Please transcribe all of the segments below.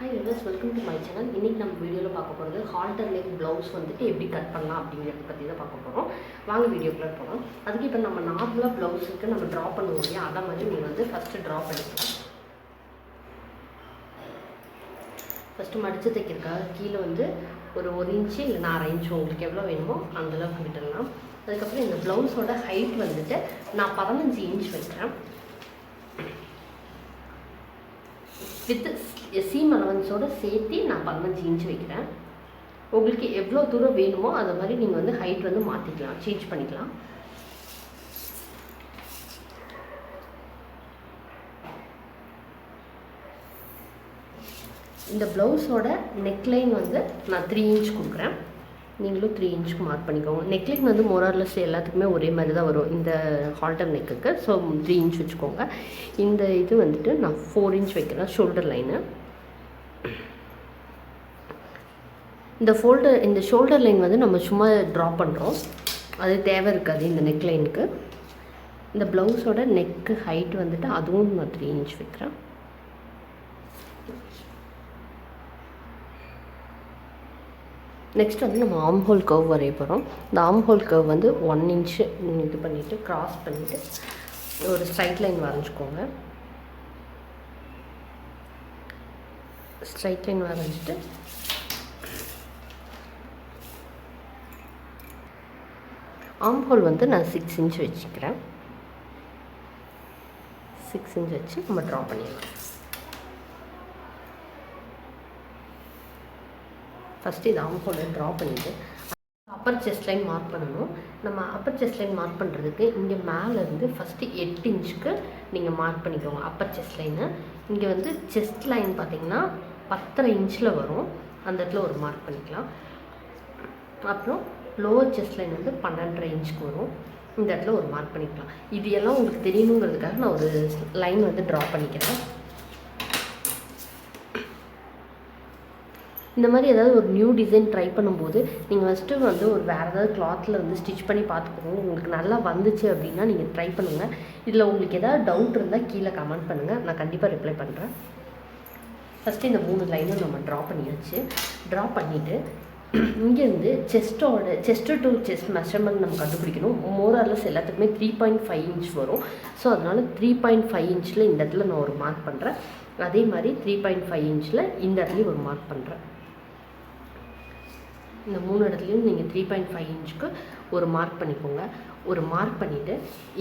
Hi viewers, welcome to my channel. இன்னைக்கு நம்ம வீடியோல பார்க்க போறது halterneck blouse வந்துட்டு எப்படி கட் பண்ணலாம் அப்படிங்கறத பத்தி தான் பார்க்க போறோம். வாங்க வீடியோக்குள்ள போலாம். அதுக்கு இப்போ நம்ம நார்மலா ப்ளவுஸ்க்கு நம்ம டிரா பண்ணுவோம் இல்லையா, அத மாதிரி நீங்க வந்து ஃபர்ஸ்ட் டிரா பண்ணிக்கலாம். ஃபர்ஸ்ட் மடிச்சு தைக்கிறதுக்காக கீழ வந்து ஒரு 1 இன்ச் இல்ல 1/2 இன்ச் உங்களுக்கு எவ்வளவு வேணுமோ அந்த அளவுக்கு விட்டுறலாம். அதுக்கு அப்புறம் இந்த ப்ளவுஸோட ஹைட் வந்துட்டு நான் 15 இன்ச் வைக்கிறேன். வித் சீம் அலவன்ஸோட சேர்த்து நான் 15 இன்ச் வைக்கிறேன். உங்களுக்கு எவ்வளோ தூரம் வேணுமோ அதை மாதிரி நீங்கள் வந்து ஹைட் வந்து மாற்றிக்கலாம், சேஞ்ச் பண்ணிக்கலாம். இந்த ப்ளவுஸோட நெக்லைன் வந்து நான் 3 இன்ச் கொடுக்குறேன். நீங்களும் 3 இன்ச்சுக்கு மார்க் பண்ணிக்கோங்க. நெக்லைன் வந்து மோரார்லெஸ் எல்லாத்துக்குமே ஒரே மாதிரி தான் வரும் இந்த ஹால்டர் நெக்குக்கு. ஸோ 3 இன்ச் வச்சுக்கோங்க. இந்த இது வந்துட்டு நான் 4 இன்ச் வைக்கிறேன் ஷோல்டர் லைனு. இந்த ஷோல்டர் லைன் வந்து நம்ம சும்மா ட்ரா பண்ணுறோம், அது தேவை இருக்காது இந்த நெக்லைனுக்கு. இந்த ப்ளவுஸோட நெக்கு ஹைட் வந்துட்டு அதுவும் நான் 3 இன்ச் வைக்கிறேன். நெக்ஸ்ட் வந்து நம்ம ஆர்ம் ஹோல் கர்வ் வரைய போகிறோம். இந்த ஆர்ம் ஹோல் கர்வ் வந்து 1 இன்ச்சு இது பண்ணிவிட்டு க்ராஸ் பண்ணிவிட்டு ஒரு ஸ்ட்ரைட் லைன் வரைஞ்சிக்கோங்க. ஸ்ட்ரைட் லைன் வரைஞ்சிட்டு ஆர்ம் ஹோல் வந்து நான் 6 இன்ச் வச்சுக்கிறேன். 6 இன்ச் வச்சு நம்ம ட்ரா பண்ணிடலாம். ஃபஸ்ட்டு இது ஆர்ம் ஹோலை ட்ரா பண்ணிவிட்டு அப்பர் செஸ்ட் லைன் மார்க் பண்ணணும். நம்ம அப்பர் செஸ்ட் லைன் மார்க் பண்ணுறதுக்கு இங்கே மேலேருந்து ஃபஸ்ட்டு 8 இன்ச்சுக்கு நீங்கள் மார்க் பண்ணிக்கோங்க அப்பர் செஸ்ட் லைனு. இங்கே வந்து செஸ்ட் லைன் பார்த்திங்கன்னா 10.5 இன்ச்சில் வரும், அந்த இடத்துல ஒரு மார்க் பண்ணிக்கலாம். அப்புறம் லோவர் செஸ்ட் லைன் வந்து 12.5 இன்ச்சுக்கு வரும், இந்த இடத்துல ஒரு மார்க் பண்ணிக்கலாம். இது எல்லாம் உங்களுக்கு தெரியணுங்கிறதுக்காக நான் ஒரு லைன் வந்து ட்ரா பண்ணிக்கிறேன். இந்த மாதிரி ஏதாவது ஒரு நியூ டிசைன் ட்ரை பண்ணும்போது நீங்கள் ஃபஸ்ட்டு வந்து ஒரு வேறு ஏதாவது கிளாத்தில் வந்து ஸ்டிச் பண்ணி பார்த்துக்கோங்க. உங்களுக்கு நல்லா வந்துச்சு அப்படின்னா நீங்கள் ட்ரை பண்ணுங்கள். இதில் உங்களுக்கு ஏதாவது டவுட் இருந்தால் கீழே கமெண்ட் பண்ணுங்கள், நான் கண்டிப்பாக ரிப்ளை பண்ணுறேன். ஃபஸ்ட்டு இந்த 3 லைனும் நம்ம ட்ரா பண்ணியாச்சு. ட்ரா பண்ணிவிட்டு இங்கேருந்து செஸ்ட்டு டு செஸ்ட் மெஷர்மெண்ட் நம்ம கண்டுபிடிக்கணும். மோரார்லெஸ் எல்லாத்துக்குமே 3.5 இன்ச் வரும். ஸோ அதனால் 3.5 இன்ச்சில் இந்த இடத்துல நான் ஒரு மார்க் பண்ணுறேன். அதே மாதிரி 3.5 இன்ச்சில் இந்த இடத்துலையும் ஒரு மார்க் பண்ணுறேன். இந்த 3 இடத்துலையும் நீங்கள் 3.5 இன்ச்சுக்கு ஒரு மார்க் பண்ணிக்கோங்க. ஒரு மார்க் பண்ணிவிட்டு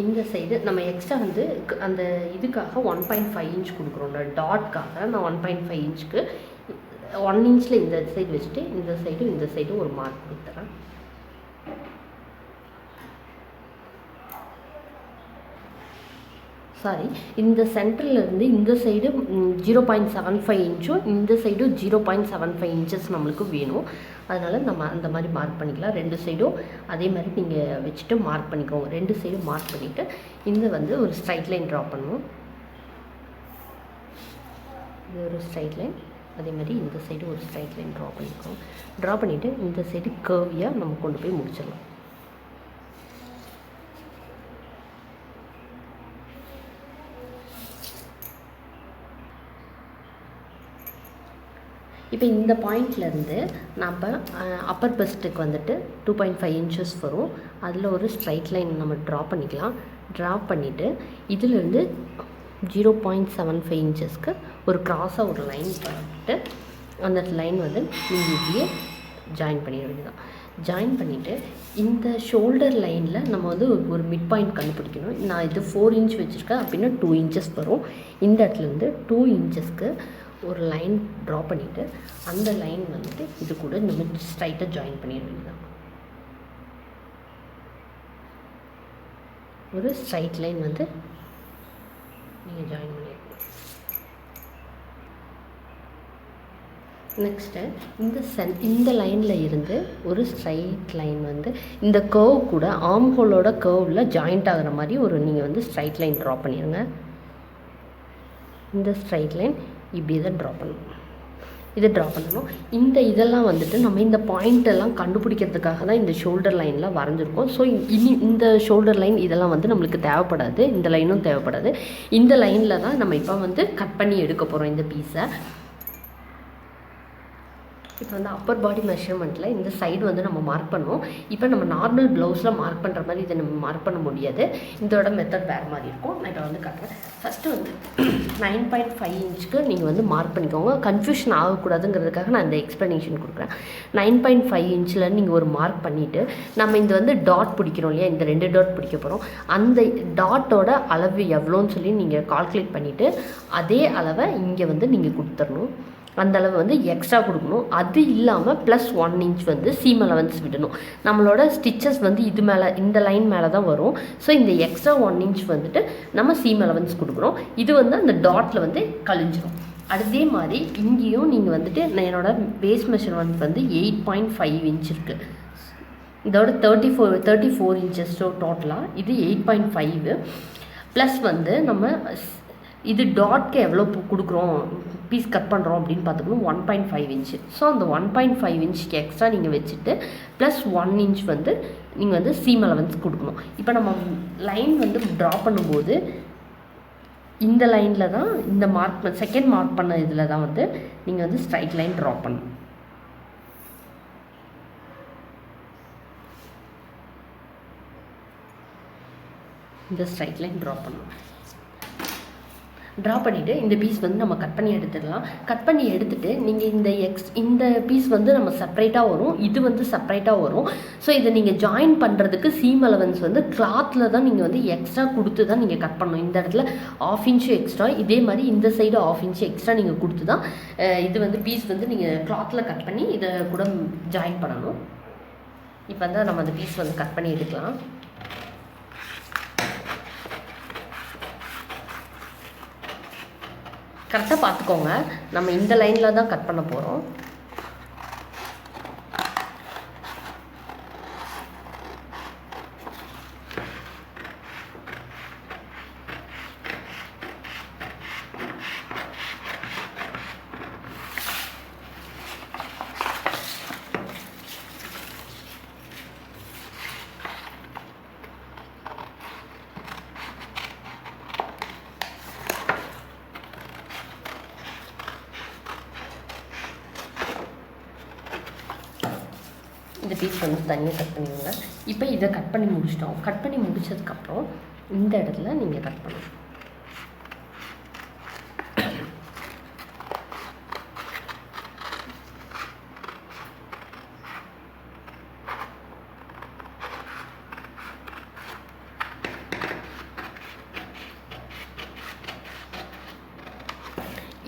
இந்த சைடு நம்ம எக்ஸ்ட்ரா வந்து அந்த இதுக்காக 1.5 இன்ச் கொடுக்குறோம்ல டாட்காக, நான் 1.5 இன்ச்சுக்கு 1 இன்ச்சில் இந்த சைடு வச்சுட்டு இந்த சைடும் ஒரு மார்க் கொடுத்துறேன். சாரி, இந்த சென்டர்லேருந்து இந்த சைடு 0.75 இன்ச்சும் இந்த சைடு 0.75 இன்ச்சஸ் நம்மளுக்கு வேணும். அதனால் நம்ம அந்த மாதிரி மார்க் பண்ணிக்கலாம். 2 சைடும் அதே மாதிரி நீங்கள் வச்சுட்டு மார்க் பண்ணிக்கோங்க. 2 சைடும் மார்க் பண்ணிவிட்டு இந்த வந்து ஒரு ஸ்ட்ரைட் லைன் ட்ரா பண்ணுவோம். இது ஒரு ஸ்ட்ரைட் லைன், அதே மாதிரி இந்த சைடு ஒரு ஸ்ட்ரைட் லைன் ட்ரா பண்ணிக்கோங்க. ட்ரா பண்ணிவிட்டு இந்த சைடு கர்வியாக நம்ம கொண்டு போய் முடிச்சிடலாம். இப்போ இந்த பாயிண்ட்லேருந்து நம்ம அப்பர் பெஸ்ட்டுக்கு வந்துட்டு 2.5 இன்ச்சஸ் வரும். அதில் ஒரு ஸ்ட்ரைட் லைன் நம்ம ட்ரா பண்ணிக்கலாம். ட்ரா பண்ணிவிட்டு இதிலேருந்து 0.75 இன்ச்சஸ்க்கு ஒரு க்ராஸாக ஒரு லைன் பண்ணிட்டு அந்த லைன் வந்து நீங்கள் இப்படியே ஜாயின் பண்ணிட வேண்டியதான். ஜாயின் பண்ணிவிட்டு இந்த ஷோல்டர் லைனில் நம்ம வந்து ஒரு மிட் பாயிண்ட் கண்டுபிடிக்கணும். நான் இது 4 இன்ச் வச்சுருக்கேன் அப்படின்னா 2 இன்ச்சஸ் வரும். இந்த இடத்துலேருந்து 2 இன்ச்சஸ்க்கு ஒரு லைன் ட்ரா பண்ணிவிட்டு அந்த லைன் வந்துட்டு இது கூட நம்ம ஸ்ட்ரைட்டாக ஜாயின் பண்ணிட வேண்டியதான். ஒரு ஸ்ட்ரைட் லைன் வந்து நீங்கள் ஜாயின் பண்ணிடணும். நெக்ஸ்ட்டு இந்த லைனில் இருந்து ஒரு ஸ்ட்ரைட் லைன் வந்து இந்த கர்வ் கூட ஆர்ம் ஹோலோட கர்வில் ஜாயிண்ட் ஆகிற மாதிரி ஒரு நீங்கள் வந்து ஸ்ட்ரைட் லைன் ட்ரா பண்ணிடுங்க. இந்த ஸ்ட்ரைட் லைன் இப்படி தான் ட்ரா பண்ணணும். இதை ட்ரா பண்ணணும். இதெல்லாம் வந்துட்டு நம்ம இந்த பாயிண்டெல்லாம் கண்டுபிடிக்கிறதுக்காக தான் இந்த ஷோல்டர் லைனில் வரைஞ்சிருக்கோம். ஸோ இனி இந்த ஷோல்டர் லைன் இதெல்லாம் வந்து நம்மளுக்கு தேவைப்படாது, இந்த லைனும் தேவைப்படாது. இந்த லைனில் தான் நம்ம இப்போ வந்து கட் பண்ணி எடுக்க போகிறோம் இந்த பீஸை. இப்போ வந்து அப்பர் பாடி மெஷர்மெண்ட்டில் இந்த சைடு வந்து நம்ம மார்க் பண்ணுவோம். இப்போ நம்ம நார்மல் ப்ளவுஸில் மார்க் பண்ணுற மாதிரி இதை நம்ம மார்க் பண்ண முடியாது. இதோட மெத்தட் வேறு மாதிரி இருக்கும். நான் இப்போ வந்து காட்டுறேன். ஃபஸ்ட்டு வந்து 9.5 இன்ச்சுக்கு நீங்கள் வந்து மார்க் பண்ணிக்கோங்க. கன்ஃபியூஷன் ஆகக்கூடாதுங்கிறதுக்காக நான் இந்த எக்ஸ்ப்ளனேஷன் கொடுக்குறேன். 9.5 இன்ச்சில் நீங்கள் ஒரு மார்க் பண்ணிவிட்டு நம்ம இந்த வந்து டாட் பிடிக்கிறோம் இல்லையா, இந்த 2 டாட் பிடிக்க போகிறோம். அந்த டாட்டோட அளவு எவ்வளோன்னு சொல்லி நீங்கள் கால்குலேட் பண்ணிவிட்டு அதே அளவை இங்கே வந்து நீங்கள் கொடுத்துடணும். அந்த அளவு வந்து எக்ஸ்ட்ரா கொடுக்கணும். அது இல்லாமல் ப்ளஸ் 1 இன்ச் வந்து சீம் அலவன்ஸ் விடணும். நம்மளோட ஸ்டிச்சஸ் வந்து இது மேலே இந்த லைன் மேலே தான் வரும். ஸோ இந்த எக்ஸ்ட்ரா 1 இன்ச் வந்துட்டு நம்ம சீம் அலவன்ஸ் கொடுக்குறோம். இது வந்து அந்த டாட்டில் வந்து கழிஞ்சிரும். அதே மாதிரி இங்கேயும் நீங்கள் வந்துட்டு என்னோட வேஸ்ட் மெஷர்மெண்ட் வந்து 8.5 இன்ச் இருக்குது. இதோட 34 இன்ச்சஸ் டோட்டலாக இது 8.5 ப்ளஸ் வந்து நம்ம இது டாட்க்கு எவ்வளோ கொடுக்குறோம் பீஸ் கட் பண்ணுறோம் அப்படின்னு பார்த்துக்கணும். 1.5 இன்ச்சு. ஸோ அந்த 1.5 இன்ச்சுக்கு எக்ஸ்ட்ரா நீங்கள் வச்சுட்டு ப்ளஸ் 1 இன்ச் வந்து நீங்கள் வந்து சீம் அலவன்ஸ் கொடுக்கணும். இப்போ நம்ம லைன் வந்து ட்ரா பண்ணும்போது இந்த லைனில் தான் இந்த செகண்ட் மார்க் பண்ண இதில் தான் வந்து நீங்கள் வந்து ஸ்ட்ரைட் லைன் ட்ரா பண்ணணும். இந்த ஸ்ட்ரைட் லைன் ட்ரா பண்ணணும். ட்ரா பண்ணிவிட்டு இந்த பீஸ் வந்து நம்ம கட் பண்ணி எடுத்துடலாம். கட் பண்ணி எடுத்துகிட்டு நீங்கள் இந்த பீஸ் வந்து நம்ம செப்பரேட்டாக வரும், இது வந்து செப்பரேட்டாக வரும். ஸோ இதை நீங்கள் ஜாயின் பண்ணுறதுக்கு சீம் அலவன்ஸ் வந்து கிளாத்தில் தான் நீங்கள் வந்து எக்ஸ்ட்ரா கொடுத்து தான் நீங்கள் கட் பண்ணணும். இந்த இடத்துல 1/2 இன்ச்சு எக்ஸ்ட்ரா, இதே மாதிரி இந்த சைடு 1/2 இன்ச்சு எக்ஸ்ட்ரா நீங்கள் கொடுத்து தான் இது வந்து பீஸ் வந்து நீங்கள் கிளாத்தில் கட் பண்ணி இதை கூட ஜாயின் பண்ணணும். இப்போ வந்து நம்ம அந்த பீஸ் வந்து கட் பண்ணி எடுக்கலாம். கரெக்டாக பார்த்துக்கோங்க, நம்ம இந்த லைனில் தான் கட் பண்ண போகிறோம். இந்த பீஸ் வந்து தனியாக கட் பண்ணிடுங்க. இப்போ இதை கட் பண்ணி முடிச்சிட்டோம். கட் பண்ணி முடித்ததுக்கப்புறம் இந்த இடத்துல நீங்கள் கட் பண்ணணும்.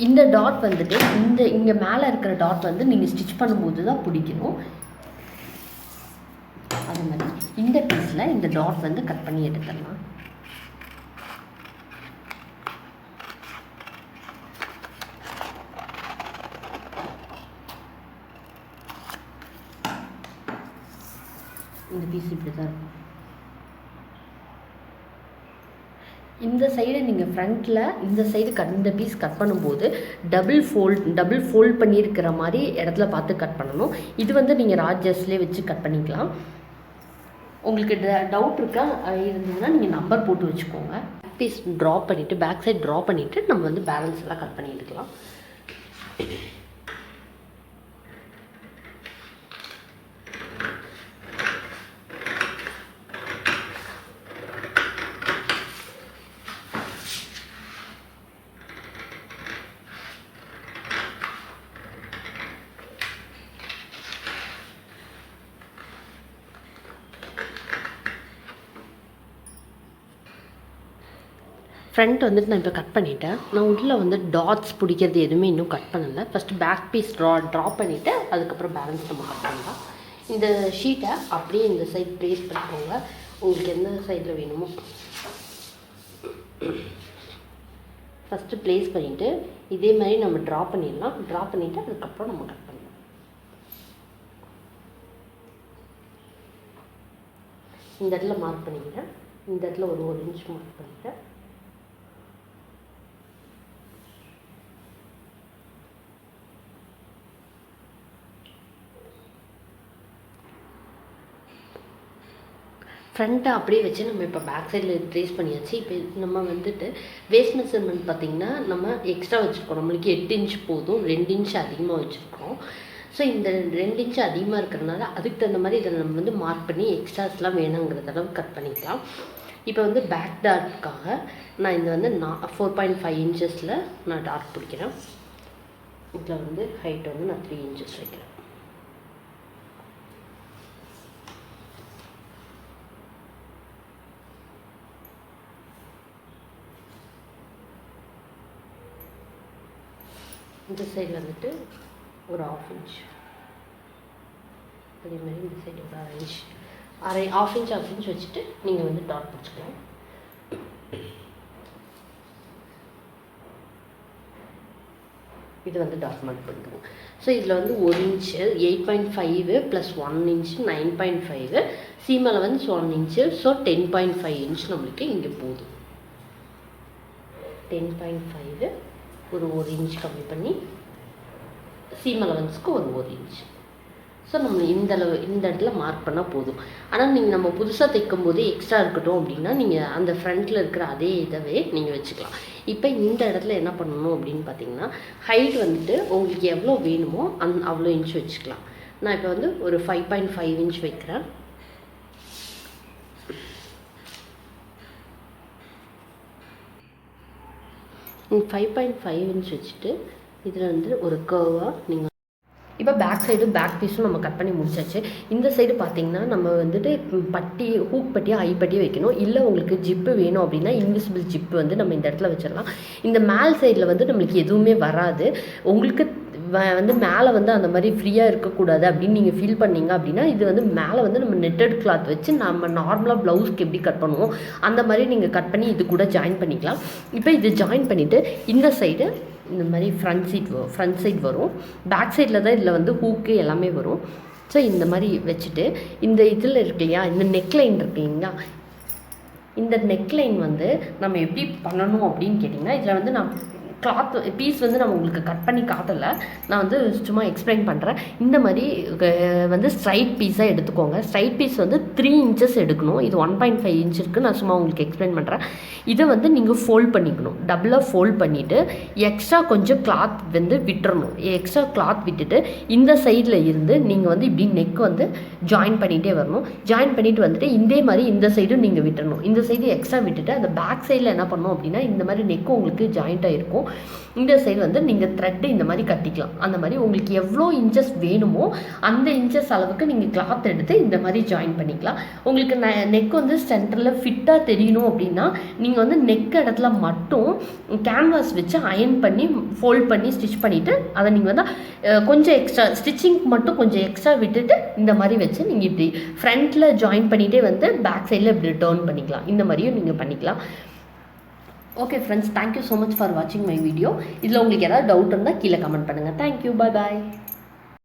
இந்த டாட் வந்துட்டு இங்கே மேலே இருக்கிற டாட் வந்து நீங்கள் ஸ்டிச் பண்ணும்போது தான் பிடிக்கணும். அது மாதிரி இந்த பீஸில் இந்த டாட் வந்து கட் பண்ணி எடுத்துடலாம். இந்த பீஸ் இப்படி தான் இருக்கும். இந்த சைடு நீங்கள் ஃப்ரண்ட்டில் இந்த சைடு இந்த பீஸ் கட் பண்ணும்போது டபுள் ஃபோல்ட் பண்ணியிருக்கிற மாதிரி இடத்துல பார்த்து கட் பண்ணணும். இது வந்து நீங்கள் ராஜஸ்லேயே வச்சு கட் பண்ணிக்கலாம். உங்களுக்கு டவுட் இருக்கா இருந்ததுன்னா நீங்கள் நம்பர் போட்டு வச்சுக்கோங்க. பீஸ் ட்ரா பண்ணிவிட்டு பேக் சைட் ட்ரா பண்ணிவிட்டு நம்ம வந்து பேலன்ஸ் எல்லாம் கட் பண்ணி எடுக்கலாம். ஃப்ரண்ட் வந்துட்டு நான் இப்போ கட் பண்ணிவிட்டேன். நான் உள்ளே வந்து டாட்ஸ் பிடிக்கிறது எதுவுமே இன்னும் கட் பண்ணலை. ஃபஸ்ட்டு பேக் பீஸ் ட்ரா பண்ணிவிட்டு அதுக்கப்புறம் பேலன்ஸ் நம்ம கட் பண்ணலாம். இந்த ஷீட்டை அப்படியே இந்த சைட் ப்ளேஸ் பண்ணிக்கோங்க. உங்களுக்கு எந்த சைடில் வேணுமோ ஃபஸ்ட்டு ப்ளேஸ் பண்ணிவிட்டு இதே மாதிரி நம்ம ட்ரா பண்ணிடலாம். ட்ரா பண்ணிவிட்டு அதுக்கப்புறம் நம்ம கட் பண்ணலாம். இந்த இடத்துல மார்க் பண்ணிக்கிறேன். இந்த இடத்துல ஒரு 1 இன்ச் மார்க் பண்ணிக்கிறேன். ஃப்ரண்ட்டை அப்படியே வச்சு நம்ம இப்போ பேக் சைடில் ட்ரேஸ் பண்ணியாச்சு. இப்போ நம்ம வந்துட்டு வேஸ்ட் மெஷர்மெண்ட் பார்த்திங்கன்னா நம்ம எக்ஸ்ட்ரா வச்சுருக்கோம். நம்மளுக்கு 8 இன்ச் போதும், 2 இன்ச் அதிகமாக வச்சுருக்கோம். ஸோ இந்த 2 இன்ச்சு அதிகமாக இருக்கிறதுனால அதுக்கு தகுந்த மாதிரி இதை நம்ம வந்து மார்க் பண்ணி எக்ஸ்ட்ராஸ்லாம் வேணுங்கிறத அளவு கட் பண்ணிக்கலாம். இப்போ வந்து பேக் டார்ட்காக நான் இந்த வந்து 4.5 இன்ச்சஸில் நான் டார்ட் பிடிக்கிறேன். இதில் வந்து ஹைட் வந்து நான் 3 இன்ச்சஸ் வைக்கிறேன். இந்த சைடில் வந்துட்டு ஒரு 1/2 இன்ச், அதேமாதிரி இந்த சைடு ஒரு 1/2 இன்ச், 1/2 இன்ச் வச்சுட்டு நீங்கள் வந்து டாட் பிடிச்சிக்கலாம். இது வந்து டாட் மார்க் பண்ணிக்கணும். ஸோ இதில் வந்து 1 இன்ச்சு 8.5 + 1 இன்ச்சு 9.5, சீமாவில் வந்து 1 இன்ச்சு. ஸோ 10.5 இன்ச் நம்மளுக்கு இங்கே போதும். 10.5 ஒரு 1 இன்ச் கம்மி பண்ணி சீம் அலவன்ஸ்க்கு ஒரு 1 இன்ச். ஸோ நம்ம இந்த இடத்துல மார்க் பண்ணால் போதும். ஆனால் நீங்கள் நம்ம புதுசாக தைக்கும் போது எக்ஸ்ட்ரா இருக்கட்டும் அப்படின்னா நீங்கள் அந்த ஃப்ரண்ட்டில் இருக்கிற அதே இதவே நீங்கள் வச்சுக்கலாம். இப்போ இந்த இடத்துல என்ன பண்ணணும் அப்படின்னு பார்த்தீங்கன்னா, ஹைட் வந்துட்டு உங்களுக்கு எவ்வளோ வேணுமோ அவ்வளோ இன்ச் வச்சுக்கலாம். நான் இப்போ வந்து ஒரு 5.5 இன்ச் வைக்கிறேன். நீங்கள் 5.5 இன்ச் வச்சுட்டு இதில் வந்து ஒரு கர்வாக நீங்கள் இப்போ பேக் சைடு பேக் பீஸும் நம்ம கட் பண்ணி முடிச்சாச்சு. இந்த சைடு பார்த்திங்கன்னா நம்ம வந்துட்டு பட்டி ஹூக் பட்டியோ ஐ பட்டியோ வைக்கணும். இல்லை உங்களுக்கு ஜிப்பு வேணும் அப்படின்னா இன்விசிபிள் ஜிப்பு வந்து நம்ம இந்த இடத்துல வச்சிடலாம். இந்த மேல் சைடில் வந்து நம்மளுக்கு எதுவுமே வராது. உங்களுக்கு வந்து மேலே வந்து அந்த மாதிரி ஃப்ரீயாக இருக்கக்கூடாது அப்படின்னு நீங்கள் ஃபீல் பண்ணிங்க அப்படின்னா இது வந்து மேலே வந்து நம்ம நெட்டட் கிளாத் வச்சு நம்ம நார்மலாக ப்ளவுஸ்க்கு எப்படி கட் பண்ணுவோம் அந்த மாதிரி நீங்கள் கட் பண்ணி இது கூட ஜாயின் பண்ணிக்கலாம். இப்போ இது ஜாயின் பண்ணிவிட்டு இந்த சைடு இந்த மாதிரி ஃப்ரண்ட் சைட் வரும். பேக் சைடில் தான் இதில் வந்து ஹூக்கு எல்லாமே வரும். ஸோ இந்த மாதிரி வச்சுட்டு இந்த இதில் இருக்கு இல்லையா, இந்த நெக்லைன் இருக்கு இல்லைங்களா, இந்த நெக்லைன் வந்து நம்ம எப்படி பண்ணணும் அப்படின்னு கேட்டிங்கன்னா, இதில் வந்து நான் கிளாத் பீஸ் வந்து நான் உங்களுக்கு கட் பண்ணி காட்டலை, நான் வந்து சும்மா எக்ஸ்பிளைன் பண்ணுறேன். இந்த மாதிரி வந்து ஸ்ட்ரைட் பீஸாக எடுத்துக்கோங்க. ஸ்ட்ரைட் பீஸ் வந்து 3 இன்ச்சஸ் எடுக்கணும். இது 1.5 இன்ச் இருக்குது. நான் சும்மா உங்களுக்கு எக்ஸ்பிளைன் பண்ணுறேன். இதை வந்து நீங்கள் ஃபோல்ட் பண்ணிக்கணும். டபுளாக ஃபோல்ட் பண்ணிவிட்டு எக்ஸ்ட்ரா கொஞ்சம் கிளாத் வந்து விட்டுறணும். எக்ஸ்ட்ரா கிளாத் விட்டுட்டு இந்த சைடில் இருந்து நீங்கள் வந்து இப்படி நெக் வந்து ஜாயின் பண்ணிகிட்டே வரணும். ஜாயின் பண்ணிவிட்டு வந்துட்டு இதே மாதிரி இந்த சைடும் நீங்கள் விட்டுறணும். இந்த சைடு எக்ஸ்ட்ரா விட்டுட்டு அந்த பேக் சைடில் என்ன பண்ணணும் அப்படின்னா இந்த மாதிரி நெக் உங்களுக்கு ஜாயிண்ட்டாக இருக்கும். இந்த சைடு வந்து நீங்கள் த்ரெட்டு இந்த மாதிரி கட்டிக்கலாம். அந்த மாதிரி உங்களுக்கு எவ்வளோ இன்ச்சஸ் வேணுமோ அந்த இன்ச்சஸ் அளவுக்கு நீங்கள் கிளாத் எடுத்து இந்த மாதிரி ஜாயின் பண்ணிக்கலாம். உங்களுக்கு நெக் வந்து சென்டரில் ஃபிட்டாக தெரியணும் அப்படின்னா நீங்கள் வந்து நெக் இடத்துல மட்டும் கேன்வாஸ் வச்சு அயன் பண்ணி ஃபோல்ட் பண்ணி ஸ்டிச் பண்ணிவிட்டு அதை நீங்கள் வந்து கொஞ்சம் எக்ஸ்ட்ரா ஸ்டிச்சிங் மட்டும் கொஞ்சம் எக்ஸ்ட்ரா விட்டுட்டு இந்த மாதிரி வச்சு நீங்கள் இப்படி ஃப்ரண்ட்டில் ஜாயின் பண்ணிகிட்டே வந்து பேக் சைடில் இப்படி டர்ன் பண்ணிக்கலாம். இந்த மாதிரியும் நீங்கள் பண்ணிக்கலாம். Okay friends, thank you so much for வாட்சிங் மை வீடியோ. இதில் உங்களுக்கு ஏதாவது டவுட் இருந்தால் கீழே கமெண்ட் பண்ணுங்கள். தேங்க்யூ, பாய் பாய்.